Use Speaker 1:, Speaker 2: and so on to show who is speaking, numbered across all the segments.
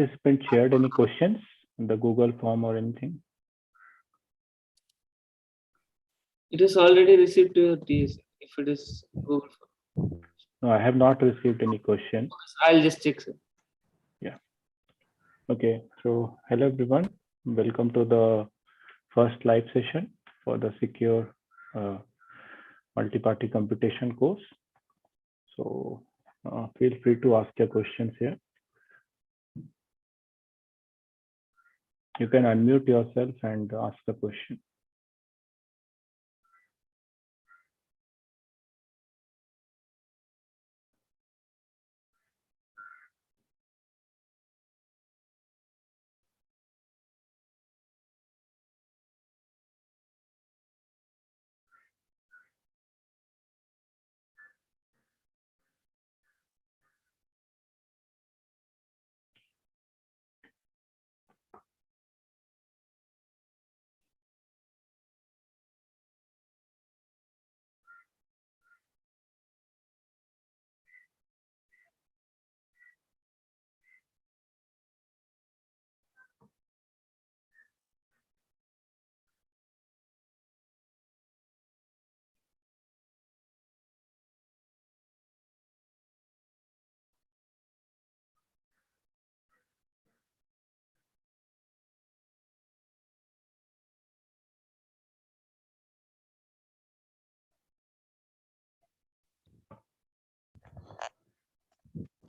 Speaker 1: participant shared any questions in the Google form or anything?
Speaker 2: It is already received to your TS if it is Google form.
Speaker 1: No, I have not received any question.
Speaker 2: I'll just check, sir.
Speaker 1: Yeah. Okay. So hello everyone. Welcome to the first live session for the secure multi-party computation course. So feel free to ask your questions here. You can unmute yourself and ask the question.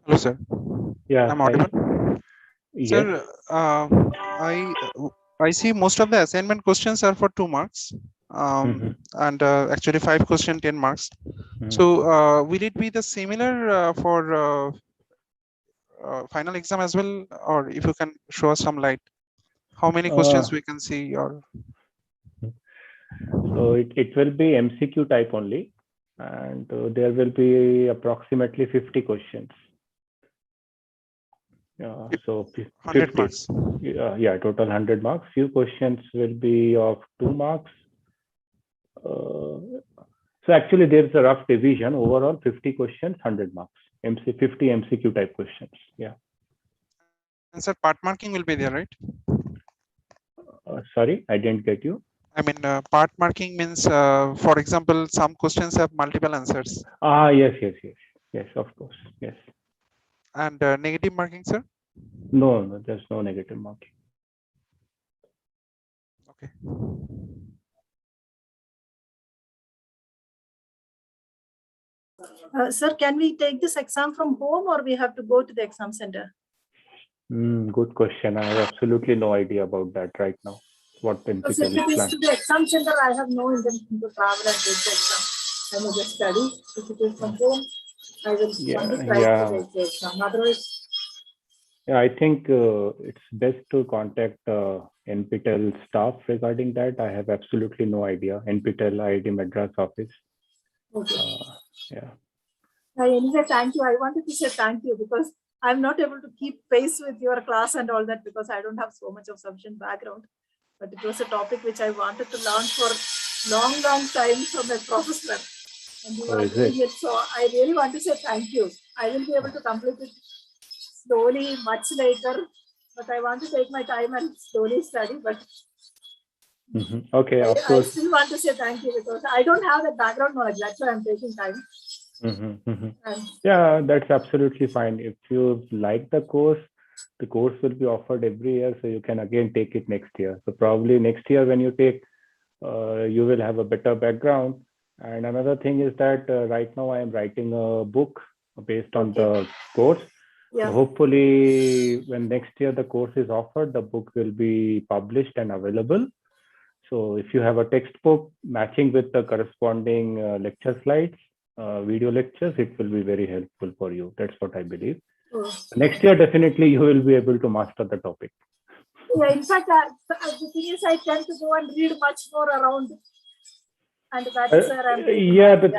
Speaker 3: Hello, sir.
Speaker 1: Yeah.
Speaker 3: I'm audible.
Speaker 1: Yes.
Speaker 3: Sir, I see most of the assignment questions are for 2 marks, and actually 5 questions 10 marks. So will it be the similar for final exam as well, or if you can show us some light, how many questions we can see? Or
Speaker 1: so it will be MCQ type only, and there will be approximately 50 questions. So
Speaker 3: 100 marks.
Speaker 1: Yeah, total 100 marks. Few questions will be of 2 marks. So actually there's a rough division. Overall 50 questions, 100 marks. 50 MCQ type questions. Yeah.
Speaker 3: And sir, part marking will be there, right?
Speaker 1: Sorry, I didn't get you.
Speaker 3: I mean, part marking means, for example, some questions have multiple answers.
Speaker 1: Yes, of course, yes.
Speaker 3: And negative marking, sir?
Speaker 1: No, there's no negative marking.
Speaker 3: Okay.
Speaker 4: Sir, can we take this exam from home or we have to go to the exam center?
Speaker 1: Good question. I have absolutely no idea about that right now. What
Speaker 4: Because if it is to the exam center, I have no intention to travel and take the exam. I may just study. If it is from home, I will only try to take the exam. Otherwise,
Speaker 1: yeah, I think it's best to contact NPTEL staff regarding that. I have absolutely no idea. NPTEL IIT Madras office.
Speaker 4: okay.
Speaker 1: Yeah.
Speaker 4: Anyway, thank you. I wanted to say thank you because I'm not able to keep pace with your class and all that because I don't have so much of sufficient background. But it was a topic which I wanted to learn for long time from a professor. And you are doing it. So I really want to say thank you. I will be able to complete it slowly, much later. But I want to take my time and slowly study. But
Speaker 1: okay, of course.
Speaker 4: I still want to say thank you because I don't have the background knowledge. That's why I'm taking time.
Speaker 1: Yeah, that's absolutely fine. If you like the course will be offered every year, so you can again take it next year. So probably next year when you take, you will have a better background. And another thing is that right now I am writing a book based on the course. Yeah. So hopefully when next year the course is offered, the book will be published and available. So if you have a textbook matching with the corresponding lecture slides, video lectures, it will be very helpful for you. That's what I believe. Next year, definitely you will be able to master the topic.
Speaker 4: Yeah, in fact, the thing is, I tend to go and read much more around. And that is where I'm
Speaker 1: the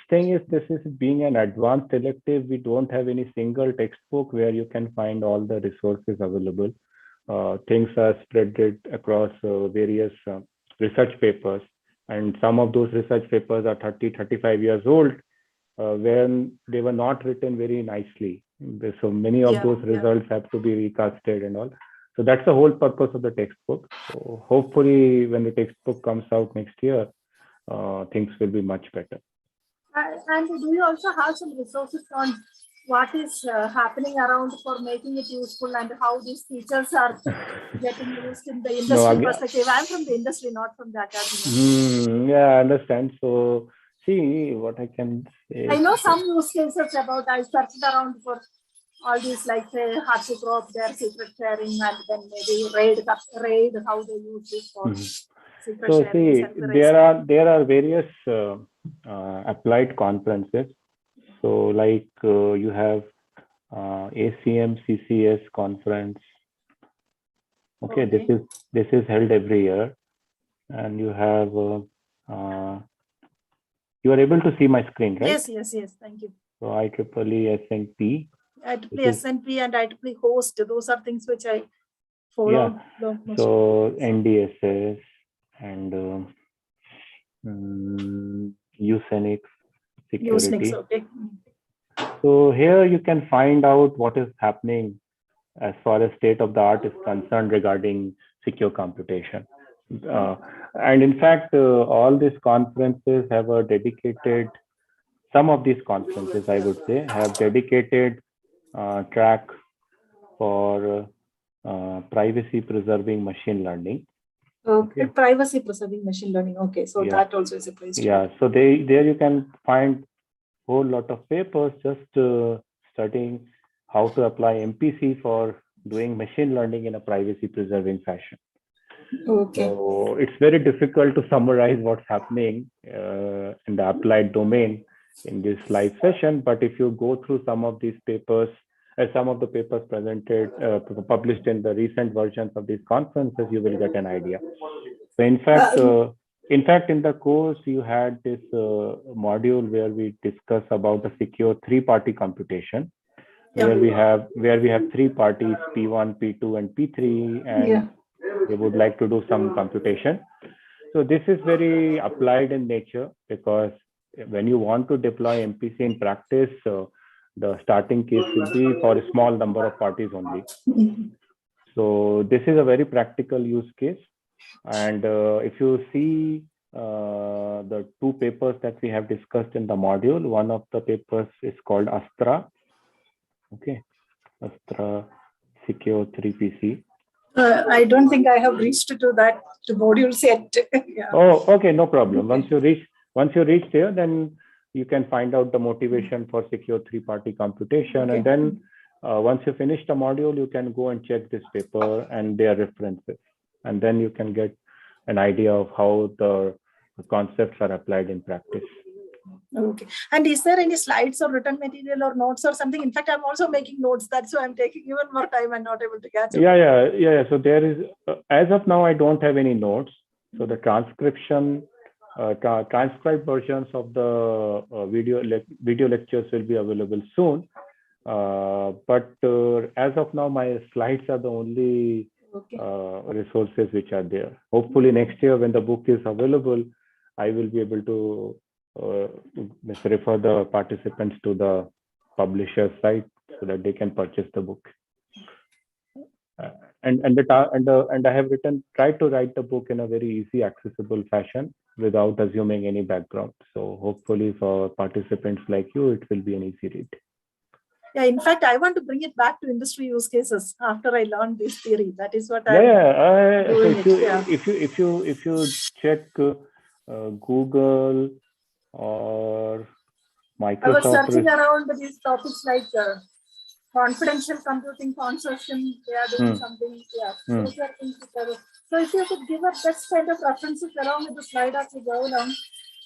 Speaker 1: thing is, this is being an advanced elective. We don't have any single textbook where you can find all the resources available. Things are spread across various research papers. And some of those research papers are 30, 35 years old, when they were not written very nicely. So many of those results have to be recasted and all. So that's the whole purpose of the textbook. So hopefully when the textbook comes out next year, things will be much better.
Speaker 4: And do you also have some resources on what is happening around for making it useful and how these features are getting used in the industry perspective? I'm from the industry, not from the academy.
Speaker 1: Yeah, I understand. So see what I can say.
Speaker 4: I know some use cases about, I searched around for all these, like say Harshit, their secret sharing, and then maybe raid how they use this for secret
Speaker 1: so
Speaker 4: sharing.
Speaker 1: See, there are various applied conferences. So like you have ACM CCS conference. Okay, this is held every year, and you have you are able to see my screen, right?
Speaker 4: Yes. Thank you.
Speaker 1: So IEEE SNP.
Speaker 4: IEEE SNP and IEEE host. Those are things which I follow.
Speaker 1: Yeah. So NDSS and Usenix security.
Speaker 4: Okay.
Speaker 1: So here you can find out what is happening as far as state of the art is concerned regarding secure computation. And in fact, all these conferences have a dedicated, some of these conferences, I would say, have dedicated track for privacy preserving machine learning.
Speaker 4: Okay. Privacy preserving machine learning. Okay. So that also is a place.
Speaker 1: Yeah. So there you can find a whole lot of papers just studying how to apply MPC for doing machine learning in a privacy preserving fashion.
Speaker 4: Okay.
Speaker 1: So it's very difficult to summarize what's happening in the applied domain in this live session. But if you go through some of these papers, some of the papers presented, published in the recent versions of these conferences, you will get an idea. So in fact, in the course, you had this module where we discuss about a secure three-party computation, where we have three parties, P1, P2, and P3, and they would like to do some computation. So this is very applied in nature, because when you want to deploy MPC in practice, the starting case will be for a small number of parties only. So this is a very practical use case. And if you see the two papers that we have discussed in the module, one of the papers is called Astra. Okay, Astra Secure 3PC.
Speaker 4: I don't think I have reached to that module yet.
Speaker 1: Oh, okay, no problem. Once you reach there, then you can find out the motivation for secure three-party computation. And then once you finish the module, you can go and check this paper and their references. And then you can get an idea of how the concepts are applied in practice.
Speaker 4: Okay. And is there any slides or written material or notes or something? In fact, I'm also making notes. That's why I'm taking even more time and not able to catch up.
Speaker 1: Yeah. So there is, as of now, I don't have any notes. So the transcription, transcribed versions of the video lectures will be available soon. But as of now, my slides are the only resources which are there. Hopefully next year, when the book is available, I will be able to refer the participants to the publisher's site so that they can purchase the book. And I have tried to write the book in a very easy, accessible fashion without assuming any background. So hopefully for participants like you, it will be an easy read.
Speaker 4: Yeah, in fact, I want to bring it back to industry use cases after I learned this theory. That is what I'm doing.
Speaker 1: If you check Google or Microsoft,
Speaker 4: I was searching around these topics like confidential computing consortium. They are doing something. Those are things so if you could give us that kind of references along with the slide as we go along,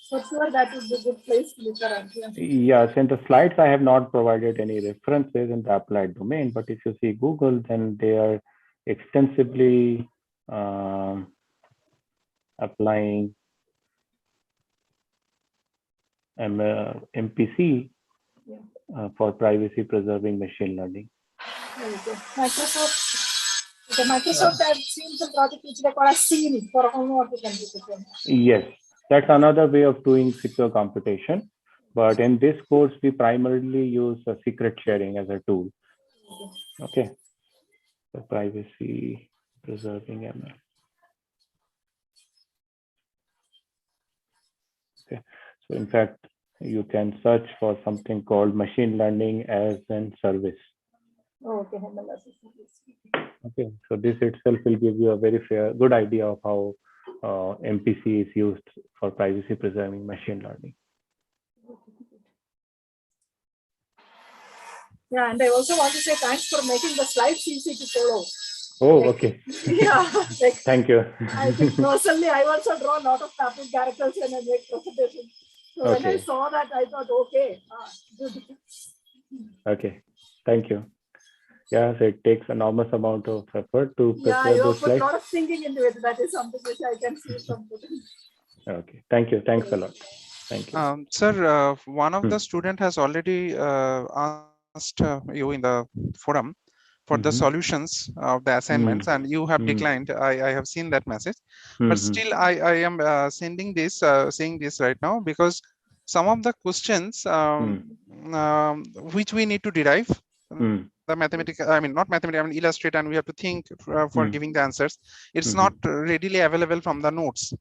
Speaker 4: for sure that would be a good place to look around.
Speaker 1: Yes, in the slides I have not provided any references in the applied domain, but if you see Google, then they are extensively applying MPC for privacy preserving machine learning.
Speaker 4: Microsoft has seen some project which they call a scene for homework computation.
Speaker 1: Yes, that's another way of doing secure computation. But in this course, we primarily use secret sharing as a tool. Okay, so privacy preserving ML. Okay, so in fact, you can search for something called machine learning as a service.
Speaker 4: Okay, ML as a service.
Speaker 1: Okay, so this itself will give you a very good idea of how MPC is used for privacy preserving machine learning.
Speaker 4: Yeah, and I also want to say thanks for making the slides easy to follow.
Speaker 1: Oh,
Speaker 4: Like,
Speaker 1: okay.
Speaker 4: yeah, like
Speaker 1: Thank you.
Speaker 4: I think personally, I also draw a lot of tapping characters when I make presentations. So when I
Speaker 1: Okay.
Speaker 4: saw that, I thought, okay, good.
Speaker 1: Okay, thank you. Yeah, so it takes enormous amount of effort to
Speaker 4: Yeah,
Speaker 1: prepare
Speaker 4: you
Speaker 1: those
Speaker 4: have put a
Speaker 1: slides.
Speaker 4: lot of thinking into it. That is something which I can see from putting.
Speaker 1: Okay, thank you. Thanks a lot. Thank you.
Speaker 3: Sir, one of the student has already asked you in the forum for the solutions of the assignments, and you have declined. I have seen that message, but still I am sending this, saying this right now, because some of the questions which we need to derive the mathematical, I mean not mathematical, I mean illustrate, and we have to think for giving the answers. It's not readily available from the notes.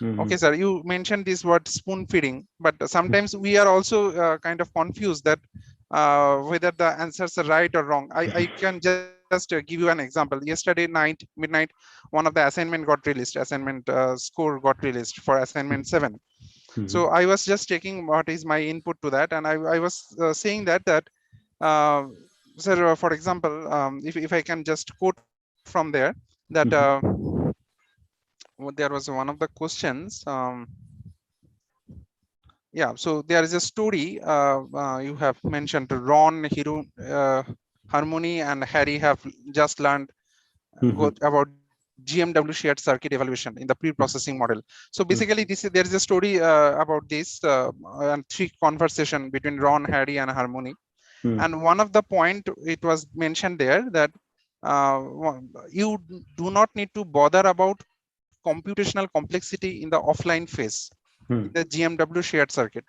Speaker 3: Okay, sir, you mentioned this word spoon feeding, but sometimes we are also kind of confused that whether the answers are right or wrong. I can just give you an example. Yesterday night, midnight, one of the assignment got released, assignment score got released for assignment 7. So I was just checking what is my input to that, and I was saying that sir, for example, if I can just quote from there, that there was one of the questions. Yeah, so there is a story you have mentioned. Ron, Hiro, Harmony, and Harry have just learned about GMW shared circuit evaluation in the pre-processing model. So basically, there is a story about this and 3 conversation between Ron, Harry, and Harmony. And one of the point it was mentioned there that you do not need to bother about computational complexity in the offline phase in the GMW shared circuit.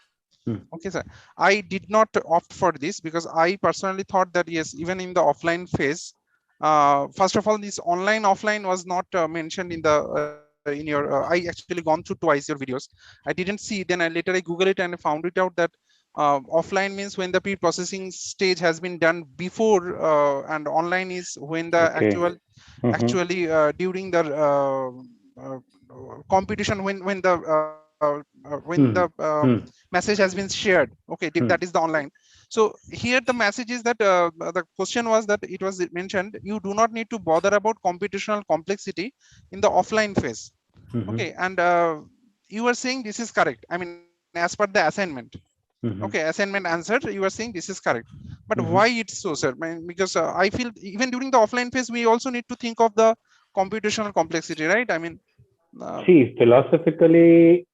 Speaker 3: Okay, sir. I did not opt for this because I personally thought that yes, even in the offline phase, first of all, this online offline was not mentioned in the in your. I actually gone through twice your videos. I didn't see. Then I later I Google it and found it out that offline means when the pre-processing stage has been done before, and online is when the actually during the uh, computation when the message has been shared. Okay, that is the online. So here the message is that the question was that it was mentioned you do not need to bother about computational complexity in the offline phase. Okay, and you are saying this is correct. I mean, as per the assignment. Okay, assignment answered, you are saying this is correct, but why it's so, sir? Because I feel even during the offline phase we also need to think of the computational complexity, right? I mean,
Speaker 1: See, philosophically,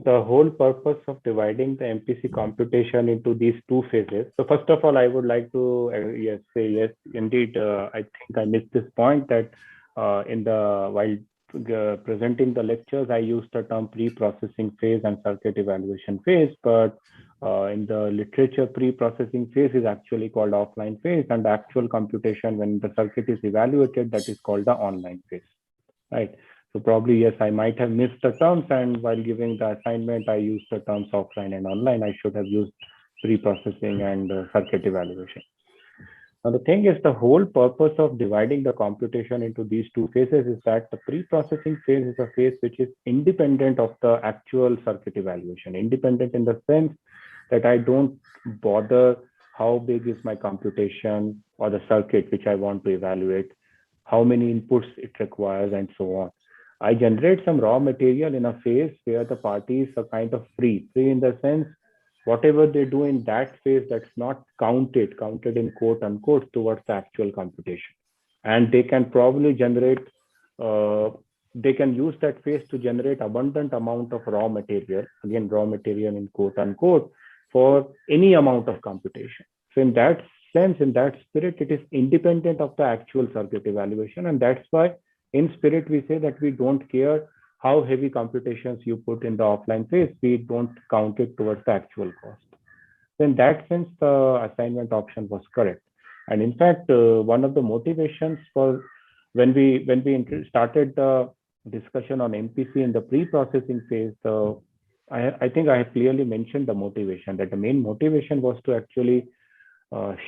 Speaker 1: the whole purpose of dividing the MPC computation into these 2 phases. So first of all, I would like to yes, say yes, indeed. I think I missed this point that in the while presenting the lectures, I used the term pre-processing phase and circuit evaluation phase, but in the literature, pre-processing phase is actually called offline phase, and the actual computation when the circuit is evaluated, that is called the online phase, right? So probably, yes, I might have missed the terms, and while giving the assignment, I used the terms offline and online. I should have used pre-processing and circuit evaluation. Now, the thing is, the whole purpose of dividing the computation into these 2 phases is that the pre-processing phase is a phase which is independent of the actual circuit evaluation, independent in the sense that I don't bother how big is my computation or the circuit which I want to evaluate, how many inputs it requires, and so on. I generate some raw material in a phase where the parties are kind of free in the sense whatever they do in that phase, that's not counted in quote unquote towards the actual computation. And they can probably generate, they can use that phase to generate abundant amount of raw material, again, raw material in quote unquote, for any amount of computation. So in that sense, in that spirit, it is independent of the actual circuit evaluation. And that's why in spirit, we say that we don't care how heavy computations you put in the offline phase, we don't count it towards the actual cost. So in that sense, the assignment option was correct. And in fact, one of the motivations for when we started the discussion on MPC in the pre-processing phase, I think I have clearly mentioned the motivation, that the main motivation was to actually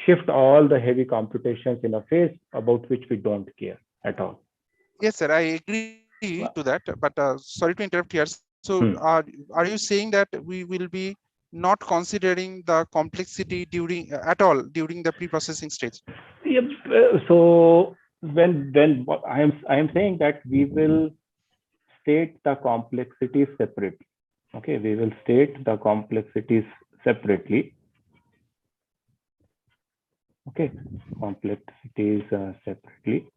Speaker 1: shift all the heavy computations in a phase about which we don't care at all.
Speaker 3: Yes, sir, I agree to that. But sorry to interrupt here. So are you saying that we will be not considering the complexity during at all during the pre-processing stage?
Speaker 1: Yep. So when what I am saying that we will state the complexities separately. Okay, we will state the complexities separately. Okay, complexities separately,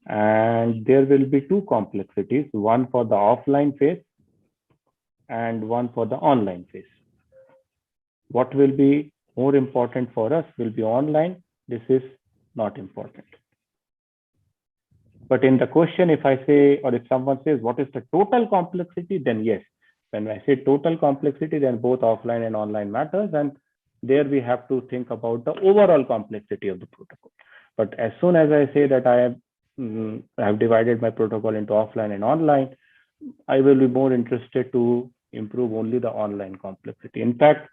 Speaker 1: and there will be two complexities: one for the offline phase and one for the online phase. What will be more important for us will be online. This is not important. But in the question, if I say, or if someone says, what is the total complexity, then yes. When I say total complexity, then both offline and online matters. And there we have to think about the overall complexity of the protocol. But as soon as I say that I have divided my protocol into offline and online, I will be more interested to improve only the online complexity. In fact,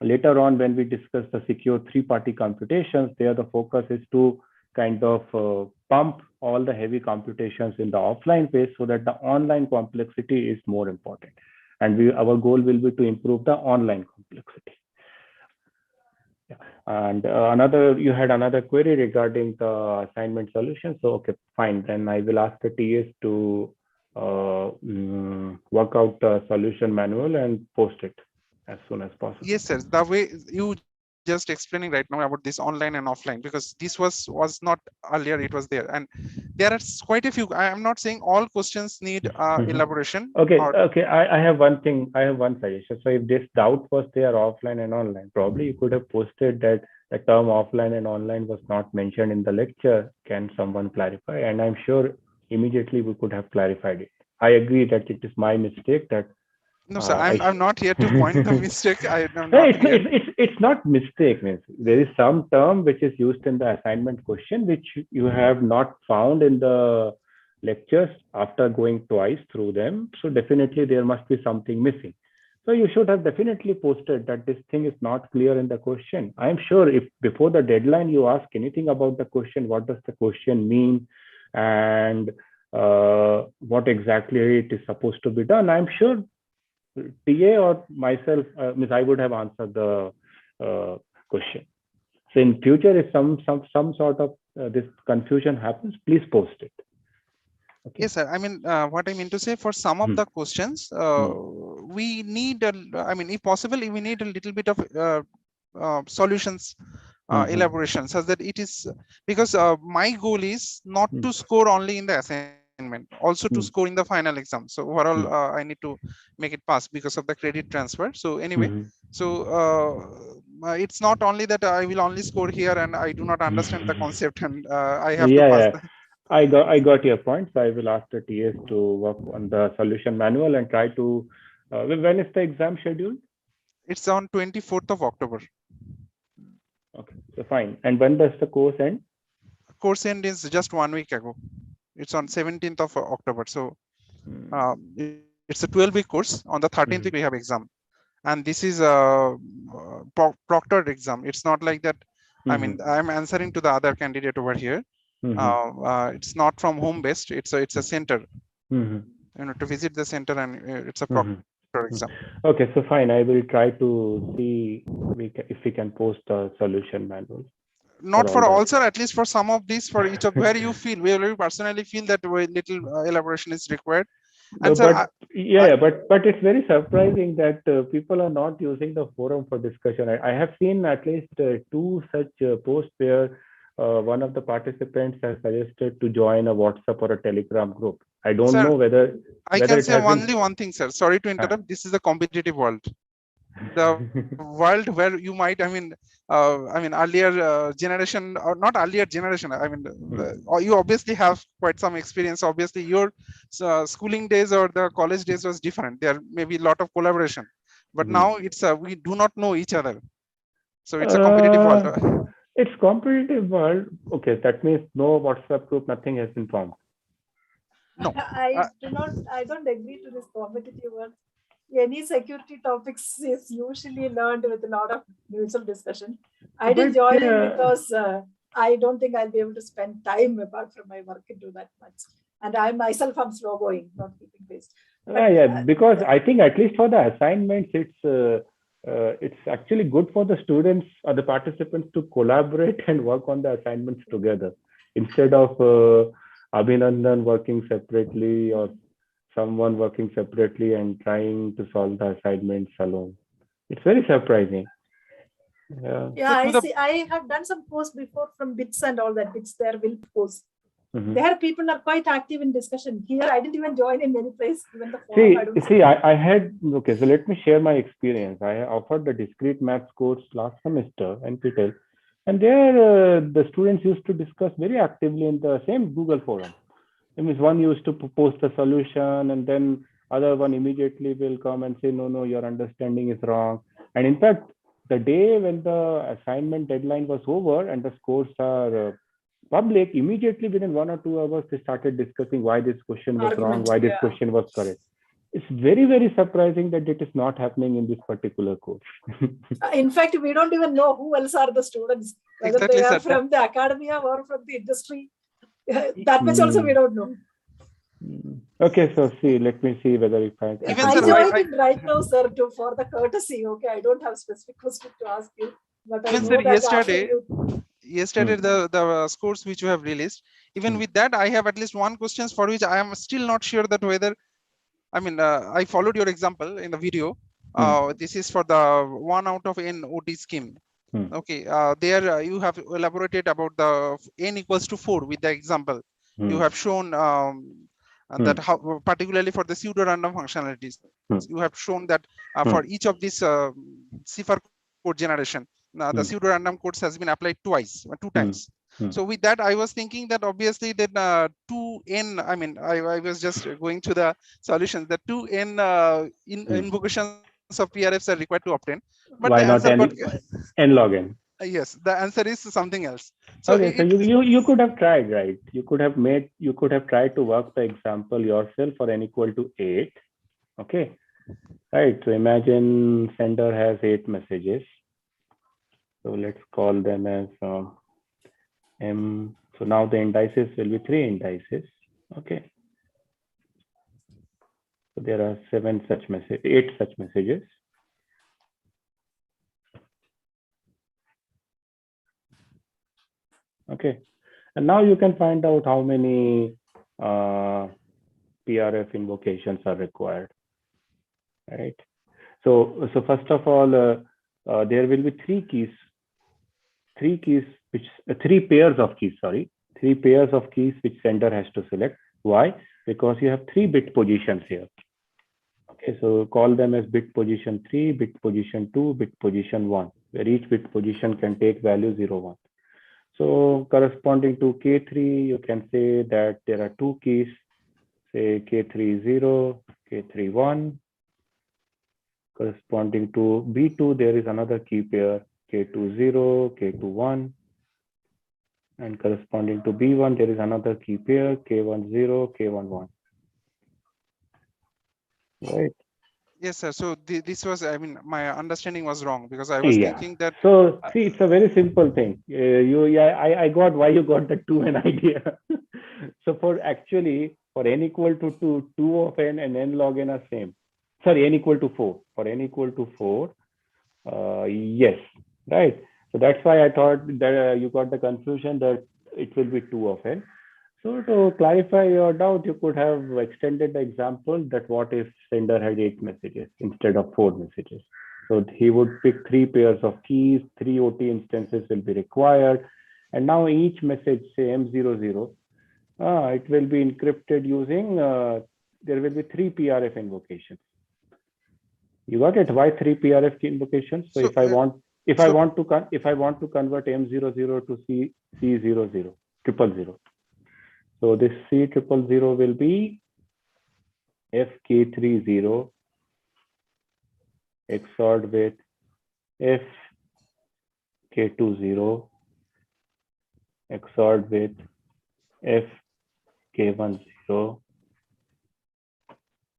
Speaker 1: later on, when we discuss the secure three-party computations, there the focus is to kind of pump all the heavy computations in the offline phase so that the online complexity is more important. And our goal will be to improve the online complexity. Yeah. And you had another query regarding the assignment solution. So, okay, fine. Then I will ask the TS to work out the solution manual and post it as soon as possible.
Speaker 3: Yes, sir. The way you just explaining right now about this online and offline, because this was not earlier, it was there, and there are quite a few. I am not saying all questions need elaboration.
Speaker 1: Okay, okay. I have one thing. I have one suggestion. So if this doubt was there offline and online, probably you could have posted that the term offline and online was not mentioned in the lecture. Can someone clarify? And I'm sure immediately we could have clarified it. I agree that it is my mistake that.
Speaker 3: No, sir, I'm not here to point the mistake. I'm
Speaker 1: No,
Speaker 3: not here.
Speaker 1: it's not mistake. Means there is some term which is used in the assignment question which you have not found in the lectures after going twice through them. So definitely there must be something missing. So you should have definitely posted that this thing is not clear in the question. I'm sure if before the deadline you ask anything about the question, what does the question mean, and what exactly it is supposed to be done, I'm sure TA or myself, I would have answered the question. So in future, if some sort of this confusion happens, please post it. Okay.
Speaker 3: Yes, sir. I mean, what I mean to say, for some of the questions, we need, if possible, we need a little bit of solutions elaboration, such that it is, because my goal is not to score only in the assignment, also to score in the final exam. So overall, I need to make it pass because of the credit transfer. So anyway, so it's not only that I will only score here and I do not understand the concept and I have to pass.
Speaker 1: I got your point. So I will ask the TS to work on the solution manual and try to. When is the exam scheduled?
Speaker 3: It's on 24th of October.
Speaker 1: Okay, so fine. And when does the course end?
Speaker 3: Course end is just 1 week ago. It's on 17th of October. So it's a 12-week course. On the 13th week we have exam, and this is a proctored exam. It's not like that. I mean, I'm answering to the other candidate over here. It's not from home based. It's a center. You know, to visit the center, and it's a proctor exam.
Speaker 1: Okay, so fine. I will try to see if we can post a solution manual.
Speaker 3: Not for all, sir, at least for some of these, for each of where you feel, where you personally feel that little elaboration is required. And
Speaker 1: but but it's very surprising that people are not using the forum for discussion. I have seen at least two such posts where one of the participants has suggested to join a WhatsApp or a Telegram group. I don't know whether
Speaker 3: I can say only one thing, sir. Sorry to interrupt. This is a competitive world. The world where you might, earlier generation, or not earlier generation, you obviously have quite some experience. Obviously your schooling days or the college days was different. There may be a lot of collaboration, but now it's we do not know each other. So it's a competitive world.
Speaker 1: It's competitive world. Okay, that means no WhatsApp group, nothing has been formed.
Speaker 3: No.
Speaker 4: I don't agree to this competitive world. Any security topics is usually learned with a lot of mutual discussion. I didn't join in because I don't think I'll be able to spend time apart from my work into that much. And I myself am slow going, not keeping pace. But,
Speaker 1: because I think at least for the assignments, it's actually good for the students or the participants to collaborate and work on the assignments together instead of Abhinandan working separately or someone working separately and trying to solve the assignments alone. It's very surprising.
Speaker 4: Yeah, I see. I have done some course before from BITS and all that. BITS, their WILP course. There people are quite active in discussion. Here, I didn't even join in any place. Even the forum,
Speaker 1: I had, okay, so let me share my experience. I offered the discrete maths course last semester, NPTEL, and there the students used to discuss very actively in the same Google forum. It means one used to post a solution and then other one immediately will come and say, no, your understanding is wrong. And in fact, the day when the assignment deadline was over and the scores are public, immediately within 1 or 2 hours, they started discussing why this question was wrong, why this question was correct. It's very, very surprising that it is not happening in this particular course.
Speaker 4: In fact, we don't even know who else are the students, whether
Speaker 3: Exactly,
Speaker 4: they are
Speaker 3: sir.
Speaker 4: from the academia or from the industry. That much also we don't know.
Speaker 1: Okay, so let me see whether we find.
Speaker 4: I joined in right now, sir, for the courtesy. Okay, I don't have specific question to ask you, but I know that
Speaker 3: yesterday the scores which you have released, even with that, I have at least one questions for which I am still not sure that whether, I mean, I followed your example in the video. This is for the 1 out of n OT scheme. Okay, there you have elaborated about the n equals to 4 with the example. You have shown that how, particularly for the pseudo random functionalities, you have shown that for each of these cipher code generation, the pseudo random codes has been applied twice, 2 times. So with that, I was thinking that obviously that 2n, I mean, I was just going to the solutions, that 2n invocations of PRFs are required to obtain. But
Speaker 1: why
Speaker 3: the
Speaker 1: not n log n?
Speaker 3: Yes, the answer is something else.
Speaker 1: So okay, so you could have tried, right? You could have tried to work the example yourself for n equal to 8. Okay, right? So imagine sender has 8 messages. So let's call them as m. So now the indices will be 3 indices. Okay. So there are 8 such messages. Okay, and now you can find out how many PRF invocations are required, right? So first of all, there will be 3 pairs of keys, 3 pairs of keys which sender has to select. Why? Because you have 3 bit positions here. Okay, so call them as bit position 3, bit position 2, bit position 1, where each bit position can take value 0, 1. So corresponding to K3, you can say that there are 2 keys, say K3 0, K3 1. Corresponding to B2, there is another key pair, K2 0, K2 1. And corresponding to B1, there is another key pair, K1 0, K1 1. Right?
Speaker 3: Yes, sir. So this was, I mean, my understanding was wrong because I was thinking that.
Speaker 1: So see, it's a very simple thing. I got why you got the 2n idea. So for n equal to 2 of n and n log n are same. Sorry, n equal to 4. For n equal to 4, yes, right. So that's why I thought that you got the confusion that it will be 2 of n. So to clarify your doubt, you could have extended the example that what if sender had 8 messages instead of 4 messages. So he would pick 3 pairs of keys, 3 OT instances will be required. And now each message, say M00, it will be encrypted using, there will be 3 PRF invocations. You got it? Why 3 PRF invocations? So if I want to convert M00 to C00, 000. So this C000 will be FK30 XORed with if K20 XORed with if K10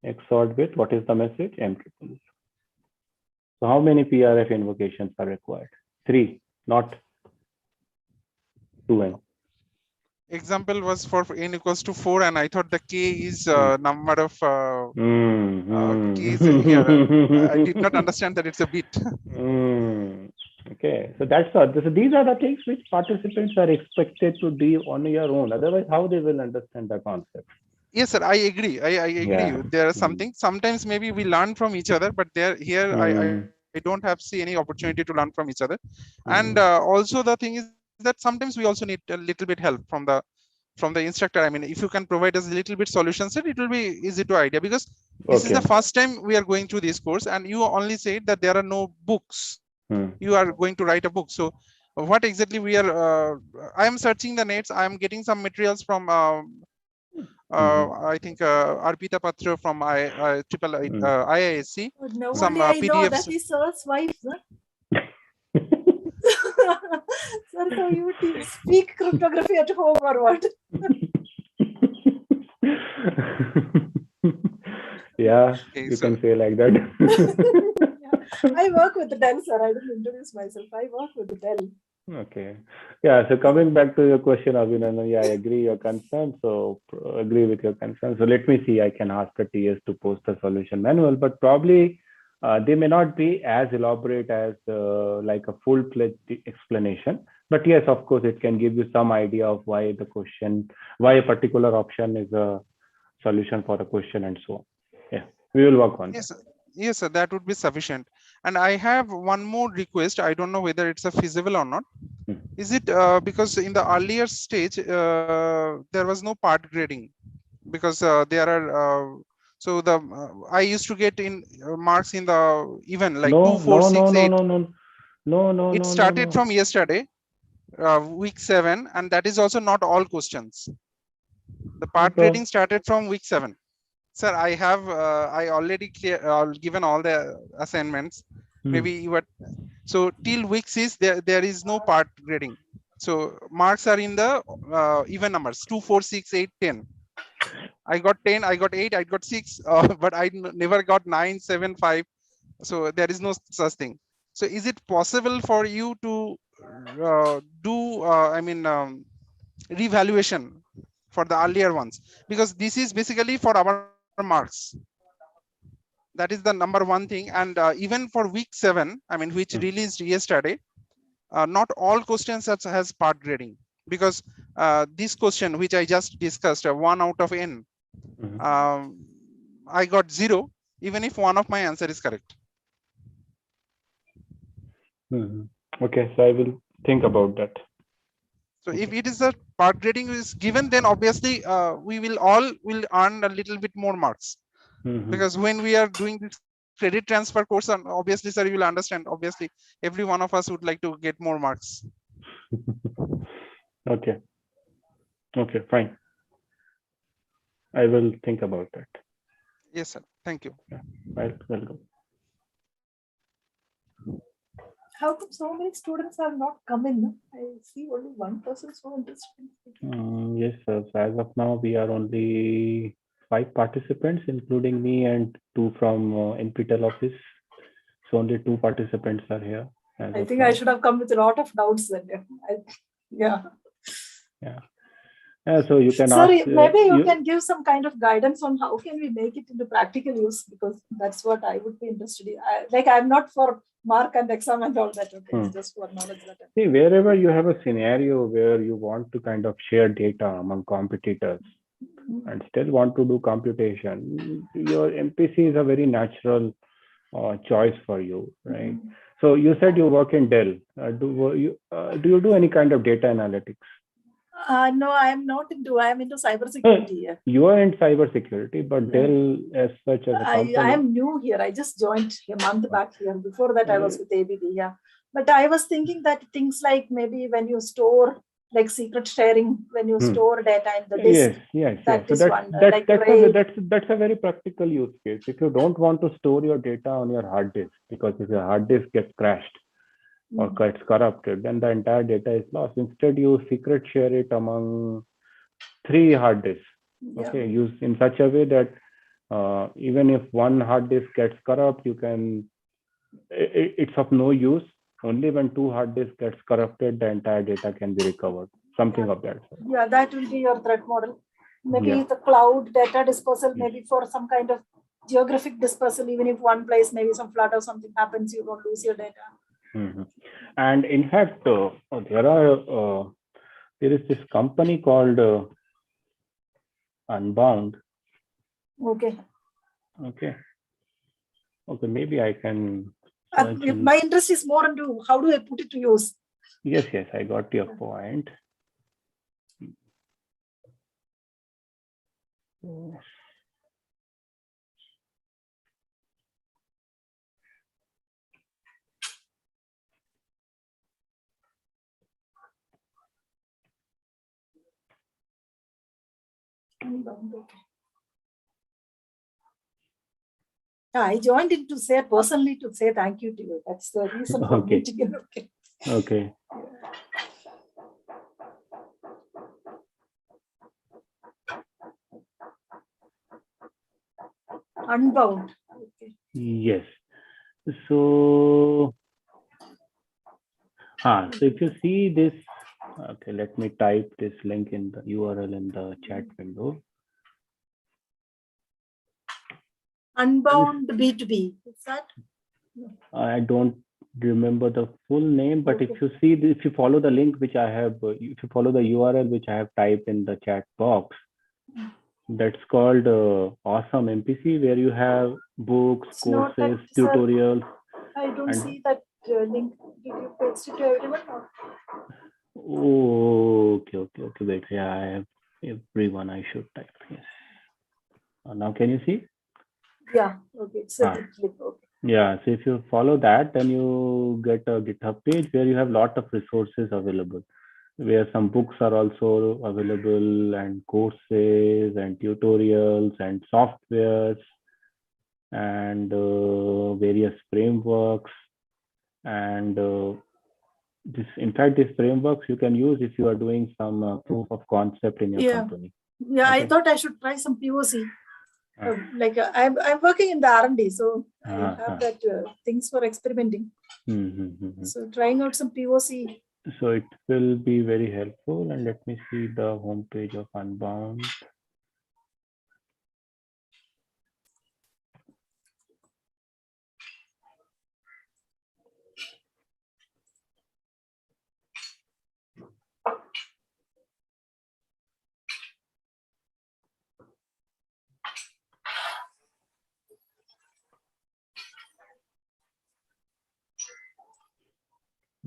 Speaker 1: XORed with what is the message? M triple. So how many PRF invocations are required? 3, not 2n.
Speaker 3: Example was for n equals to 4, and I thought the k is number of keys here. I did not understand that it's a bit.
Speaker 1: Okay, so that's all. So these are the things which participants are expected to do on your own. Otherwise, how they will understand the concept?
Speaker 3: Yes, sir. I agree. I agree.
Speaker 1: Yeah.
Speaker 3: There are something. Sometimes maybe we learn from each other, but here I don't have see any opportunity to learn from each other. And also the thing is that sometimes we also need a little bit help from the instructor. I mean, if you can provide us a little bit solution set, it will be easy to idea, because this is the first time we are going through this course, and you only said that there are no books. You are going to write a book. So what exactly we are? I am searching the nets. I am getting some materials from. I think Arpita Patra from IISc.
Speaker 4: No,
Speaker 3: Some
Speaker 4: only I know
Speaker 3: PDFs.
Speaker 4: that is Sir's wife, sir. Sir, so you speak cryptography at home or what?
Speaker 1: Yeah,
Speaker 3: Okay,
Speaker 1: you
Speaker 3: so
Speaker 1: can say like that.
Speaker 4: I work with Dell, sir. I didn't introduce myself. I work with Dell.
Speaker 1: Okay. Yeah, so coming back to your question, Abhinandan, yeah, I agree your concern. So agree with your concern. So let me see, I can ask the TS to post a solution manual, but probably they may not be as elaborate as like a full-fledged explanation. But yes, of course, it can give you some idea of why the question, why a particular option is a solution for the question and so on. Yeah, we will work on
Speaker 3: yes,
Speaker 1: that.
Speaker 3: yes, sir, that would be sufficient. And I have one more request. I don't know whether it's a feasible or not. Is it because in the earlier stage there was no part grading, because there are so the I used to get in marks in the even like 2, 4, 6, 8. It started from yesterday, week 7, and that is also not all questions. The part grading started from week 7. Sir, I have I already given all the assignments. Maybe you were so till week 6 there is no part grading. So marks are in the even numbers 2, 4, 6, 8, 10. I got 10, I got 8, I got 6, but I never got 9, 7, 5. So there is no such thing. So is it possible for you to do revaluation for the earlier ones, because this is basically for our marks? That is the number one thing. And even for week 7, I mean, which released yesterday, not all questions has part grading, because this question which I just discussed, 1 out of n, I got 0 even if one of my answer is correct.
Speaker 1: Okay, so I will think about that.
Speaker 3: So if it is a part grading is given, then obviously we will earn a little bit more marks, because when we are doing this credit transfer course, and obviously, sir, you will understand, obviously every one of us would like to get more marks.
Speaker 1: Okay, fine. I will think about that.
Speaker 3: Yes, sir. Thank you.
Speaker 1: Yeah, welcome.
Speaker 4: How come so many students are not coming? I see only one person so interested.
Speaker 1: Yes, sir. So as of now, we are only 5 participants, including me and 2 from NPTEL office. So only 2 participants are here.
Speaker 4: I think I should have come with a lot of doubts then. Yeah.
Speaker 1: So you can
Speaker 4: Sorry,
Speaker 1: ask.
Speaker 4: maybe you can give some kind of guidance on how can we make it into practical use, because that's what I would be interested in. I'm not for mark and exam and all that. Okay, it's just for knowledge.
Speaker 1: See, wherever you have a scenario where you want to kind of share data among competitors and still want to do computation, your MPC is a very natural choice for you, right? So you said you work in Dell. Do you do any kind of data analytics?
Speaker 4: No, I'm not into. I'm into cybersecurity.
Speaker 1: You are in cybersecurity, but Dell as such as a company.
Speaker 4: I am new here. I just joined a month back here. Before that, I was with ABB. Yeah, but I was thinking that things like maybe when you store like secret sharing when you store data in the disk.
Speaker 1: Yes.
Speaker 4: That
Speaker 1: So
Speaker 4: is one. Like
Speaker 1: that's a very practical use case. If you don't want to store your data on your hard disk, because if your hard disk gets crashed or gets corrupted, then the entire data is lost. Instead, you secret share it among 3 hard disks. Okay, use in such a way that even if one hard disk gets corrupt, it's of no use. Only when 2 hard disks gets corrupted, the entire data can be recovered. Something of that sort.
Speaker 4: Yeah, that will be your threat model. Maybe the cloud data dispersal, maybe for some kind of geographic dispersal, even if one place, maybe some flood or something happens, you don't lose your data.
Speaker 1: And in fact, there is this company called Unbound.
Speaker 4: Okay,
Speaker 1: maybe I can.
Speaker 4: My interest is more into how do I put it to use.
Speaker 1: Yes, I got your point.
Speaker 4: I joined it to say personally to say thank you to you. That's the reason for meeting you.
Speaker 1: Okay.
Speaker 4: Unbound. Okay.
Speaker 1: Yes. So if you see this, okay, let me type this link in the URL in the chat window.
Speaker 4: Unbound B2B. Is that?
Speaker 1: I don't remember the full name, but if you see, if you follow the link which I have, if you follow the URL which I have typed in the chat box, that's called Awesome MPC, where you have books, courses, tutorials.
Speaker 4: I don't see that link. Did you post it to everyone?
Speaker 1: Oh, okay. Wait, yeah, I have everyone. I should type. Yes. Now, can you see?
Speaker 4: Yeah. Okay. It's a good link. Okay.
Speaker 1: Yeah. So if you follow that, then you get a GitHub page where you have a lot of resources available, where some books are also available, and courses and tutorials and softwares and various frameworks. And in fact, these frameworks you can use if you are doing some proof of concept in your company.
Speaker 4: Yeah, okay. I thought I should try some POC. I'm working in the R&D, so I have that things for experimenting. So trying out some POC.
Speaker 1: So it will be very helpful. And let me see the homepage of Unbound.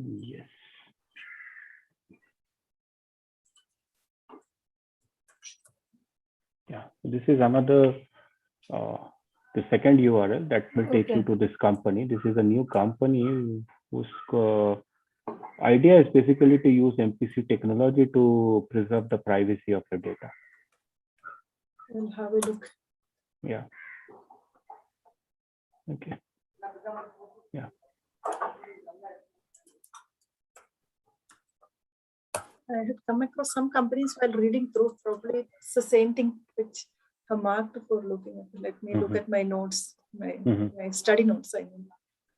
Speaker 1: Yes. Yeah, this is another, the second URL that will take you to this company. This is a new company whose idea is basically to use MPC technology to preserve the privacy of your data.
Speaker 4: We'll have a look.
Speaker 1: Yeah. Okay. Yeah.
Speaker 4: I had come across some companies while reading through. Probably it's the same thing which I marked for looking at. Let me look at my notes, my study notes. I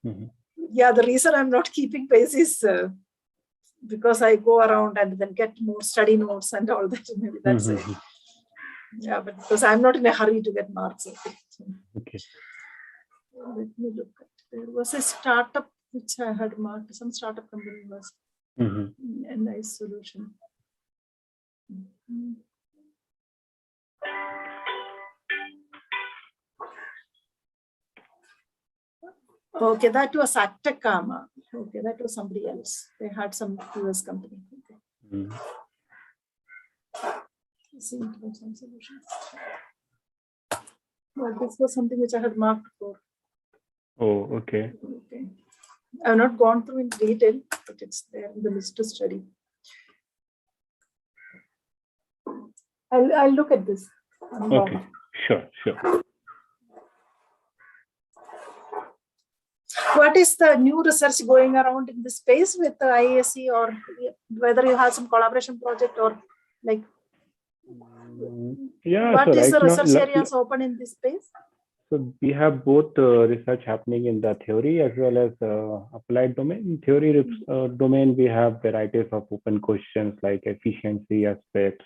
Speaker 4: mean. Yeah, the reason I'm not keeping pace is because I go around and then get more study notes and all that. Maybe that's it. Yeah, but because I'm not in a hurry to get marks.
Speaker 1: Okay.
Speaker 4: Let me look at. There was a startup which I had marked. Some startup company was a nice solution. Okay, that was Atacama. Okay, that was somebody else. They had some US company. Okay. Some solutions. Well, this was something which I had marked for.
Speaker 1: Oh, okay.
Speaker 4: Okay. I've not gone through in detail, but it's there in the list to study. I'll look at this.
Speaker 1: Okay, sure.
Speaker 4: What is the new research going around in this space with the IASC, or whether you have some collaboration project, or like
Speaker 1: Yeah,
Speaker 4: what
Speaker 1: so
Speaker 4: is
Speaker 1: right
Speaker 4: the
Speaker 1: now,
Speaker 4: research areas open in this space?
Speaker 1: so we have both research happening in the theory as well as applied domain. In theory domain, we have varieties of open questions like efficiency aspects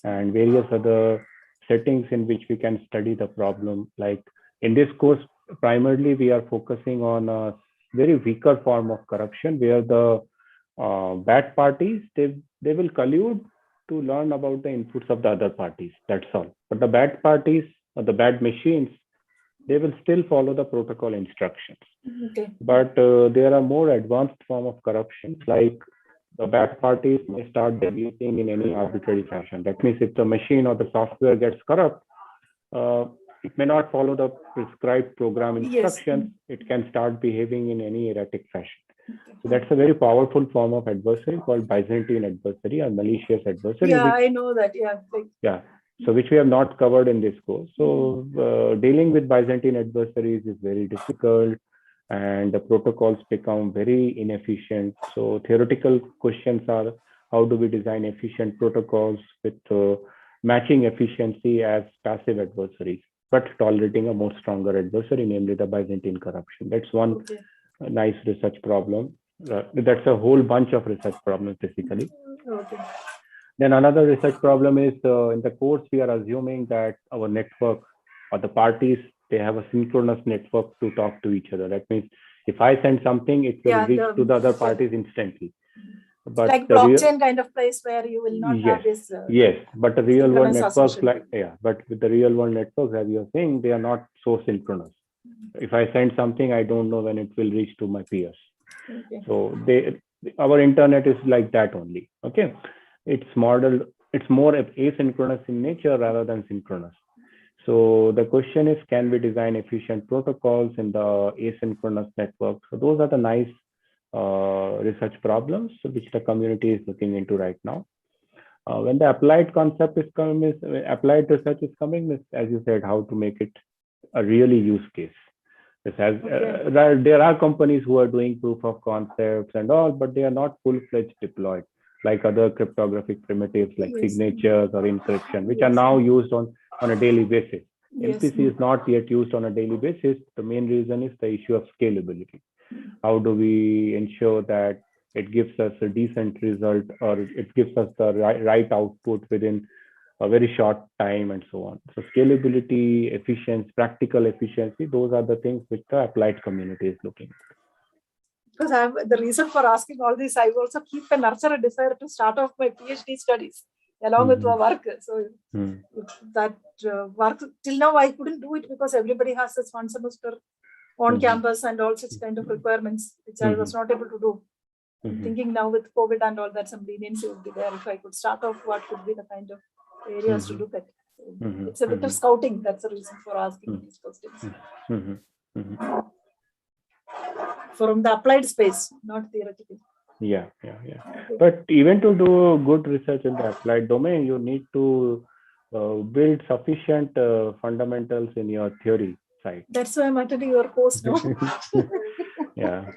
Speaker 1: and various other settings in which we can study the problem. Like in this course, primarily we are focusing on a very weaker form of corruption where the bad parties, they will collude to learn about the inputs of the other parties. That's all. But the bad parties or the bad machines, they will still follow the protocol instructions.
Speaker 4: Okay.
Speaker 1: But there are more advanced form of corruption, like the bad parties may start deviating in any arbitrary fashion. That means if the machine or the software gets corrupt, it may not follow the prescribed program instructions.
Speaker 4: Yes.
Speaker 1: It can start behaving in any erratic fashion. So that's a very powerful form of adversary called Byzantine adversary or malicious adversary.
Speaker 4: Yeah, I know that. Yeah.
Speaker 1: Yeah. So which we have not covered in this course. So dealing with Byzantine adversaries is very difficult and the protocols become very inefficient. So theoretical questions are, how do we design efficient protocols with matching efficiency as passive adversaries, but tolerating a more stronger adversary, namely the Byzantine corruption. That's one nice research problem. That's a whole bunch of research problems basically.
Speaker 4: Okay.
Speaker 1: Then another research problem is in the course we are assuming that our network or the parties, they have a synchronous network to talk to each other. That means if I send something, it will reach to the other parties instantly. But
Speaker 4: like blockchain kind of place where you will not have this.
Speaker 1: Yes, but the real world networks but with the real world networks, as you're saying, they are not so synchronous. If I send something, I don't know when it will reach to my peers. Okay. So our internet is like that only. Okay. It's more asynchronous in nature rather than synchronous. So the question is, can we design efficient protocols in the asynchronous network? So those are the nice research problems which the community is looking into right now. When the applied concept is coming, applied research is coming, as you said, how to make it a really use case. There are companies who are doing proof of concepts and all, but they are not full-fledged deployed like other cryptographic primitives like signatures or encryption, which are now used on a daily basis. MPC is not yet used on a daily basis. The main reason is the issue of scalability. How do we ensure that it gives us a decent result or it gives us the right output within a very short time and so on. So scalability, efficiency, practical efficiency, those are the things which the applied community is looking at.
Speaker 4: Because the reason for asking all this, I also keep a nurture a desire to start off my PhD studies along with my work. So that work, till now I couldn't do it because everybody has this one semester on campus and all such kind of requirements, which I was not able to do. I'm thinking now with COVID and all that, some leniency would be there. If I could start off, what could be the kind of areas to look at? It's a bit of scouting. That's the reason for asking these questions. From the applied space, not theoretical.
Speaker 1: Yeah. But even to do good research in the applied domain, you need to build sufficient fundamentals in your theory side.
Speaker 4: That's why I'm attending your course now.
Speaker 1: Yeah.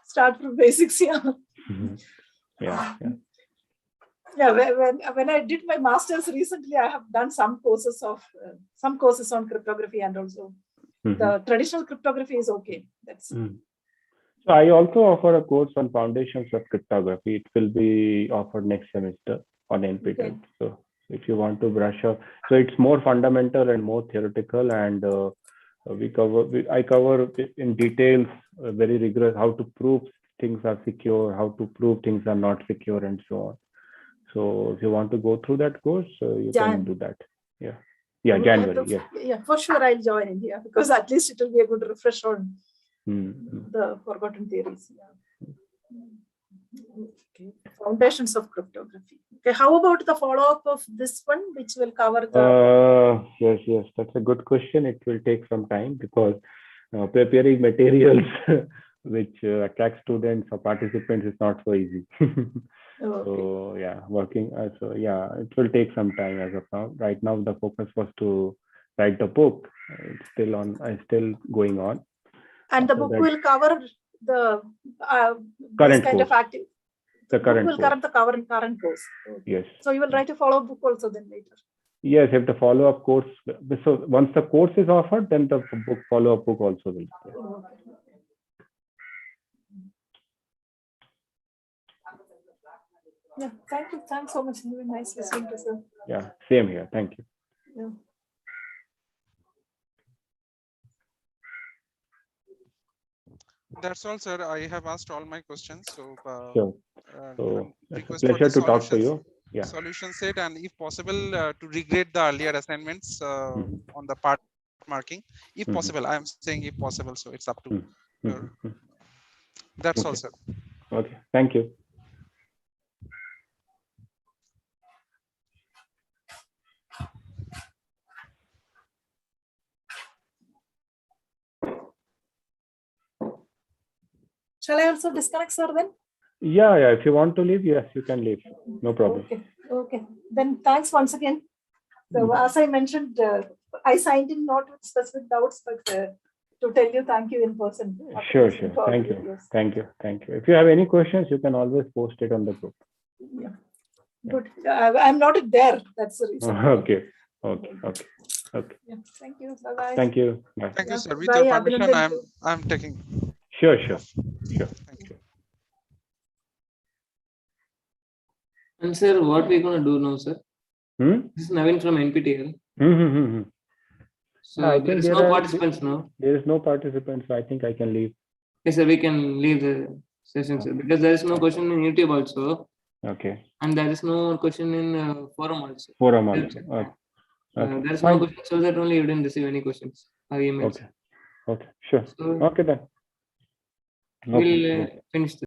Speaker 4: Start from basics,
Speaker 1: Yeah.
Speaker 4: When I did my master's recently, I have done some courses on cryptography, and also the traditional cryptography is okay. That's
Speaker 1: So I also offer a course on foundations of cryptography. It will be offered next semester on NPTEL. Okay. So if you want to brush up, so it's more fundamental and more theoretical, and I cover in details very rigorous how to prove things are secure, how to prove things are not secure, and so on. So if you want to go through that course, you can do that. Yeah, January.
Speaker 4: Yeah, for sure I'll join in here because at least it will be a good refresh on the forgotten theories. Okay. Foundations of cryptography. Okay, how about the follow-up of this one, which will cover the?
Speaker 1: Yes, that's a good question. It will take some time because preparing materials which attract students or participants is not so easy.
Speaker 4: Okay.
Speaker 1: So yeah, working. So yeah, it will take some time as of now. Right now, the focus was to write the book. It's still on. It's still going on.
Speaker 4: And the
Speaker 1: So
Speaker 4: book
Speaker 1: that
Speaker 4: will cover the this
Speaker 1: current
Speaker 4: kind of
Speaker 1: course,
Speaker 4: activity.
Speaker 1: the
Speaker 4: Book
Speaker 1: current
Speaker 4: will
Speaker 1: course.
Speaker 4: cover the current course. Okay.
Speaker 1: Yes.
Speaker 4: So you will write a follow-up book also then later.
Speaker 1: Yes, if the follow-up course. So once the course is offered, then the book follow-up book also will be there.
Speaker 4: Okay. Yeah, thank you. Thanks so much. Very nice listening to you.
Speaker 1: Yeah, same here. Thank you.
Speaker 4: Yeah.
Speaker 3: That's all, sir. I have asked all my questions. So,
Speaker 1: Sure. So
Speaker 3: and
Speaker 1: it's a
Speaker 3: request for
Speaker 1: pleasure
Speaker 3: the
Speaker 1: to talk to
Speaker 3: solutions.
Speaker 1: you. Yeah.
Speaker 3: Solution set, and if possible, to regrade the earlier assignments
Speaker 1: Mhm.
Speaker 3: on the part marking, if
Speaker 1: Mhm.
Speaker 3: possible. I am saying if possible, so it's up to
Speaker 1: Mhm.
Speaker 3: your.
Speaker 1: Mhm.
Speaker 3: That's all,
Speaker 1: Okay.
Speaker 3: sir.
Speaker 1: Okay. Thank you.
Speaker 4: Shall I also disconnect, sir, then?
Speaker 1: Yeah, yeah. If you want to leave, yes, you can leave. No problem.
Speaker 4: Okay. Okay. Then thanks once again. So as I mentioned, I signed in not with specific doubts, but to tell you thank you in person. after
Speaker 1: Sure,
Speaker 4: listening
Speaker 1: sure.
Speaker 4: to all
Speaker 1: Thank
Speaker 4: the
Speaker 1: you.
Speaker 4: videos.
Speaker 1: Thank you. Thank you. If you have any questions, you can always post it on the group.
Speaker 4: Yeah. Good. I'm not there. That's the reason.
Speaker 1: Okay. Okay. Okay. Okay.
Speaker 4: Yeah. Thank you. Bye-bye.
Speaker 1: Thank you. Bye.
Speaker 3: Thank you,
Speaker 4: Yeah.
Speaker 3: sir. With
Speaker 4: Bye,
Speaker 3: your permission,
Speaker 4: Abhinandan.
Speaker 3: I'm taking
Speaker 1: Sure, sure.
Speaker 3: off.
Speaker 1: Sure.
Speaker 3: Thank you.
Speaker 2: And sir, what we gonna do now, sir?
Speaker 1: Hmm?
Speaker 2: This is Navin from NPTL.
Speaker 1: Hmm.
Speaker 2: So
Speaker 1: I
Speaker 2: there
Speaker 1: think
Speaker 2: is no participants now.
Speaker 1: there is no participants. So I think I can leave.
Speaker 2: Yes, sir, we can leave the session, sir, because there is no question in YouTube also,
Speaker 1: Okay.
Speaker 2: and there is no question in forum also.
Speaker 1: Forum
Speaker 2: Help
Speaker 1: also.
Speaker 2: chat.
Speaker 1: Okay. Okay.
Speaker 2: There is no
Speaker 1: Fine.
Speaker 2: question, so that only you didn't receive any questions or emails.
Speaker 1: Okay. Okay. Sure.
Speaker 2: So
Speaker 1: Okay then.
Speaker 2: we'll
Speaker 1: Okay.
Speaker 2: finish this.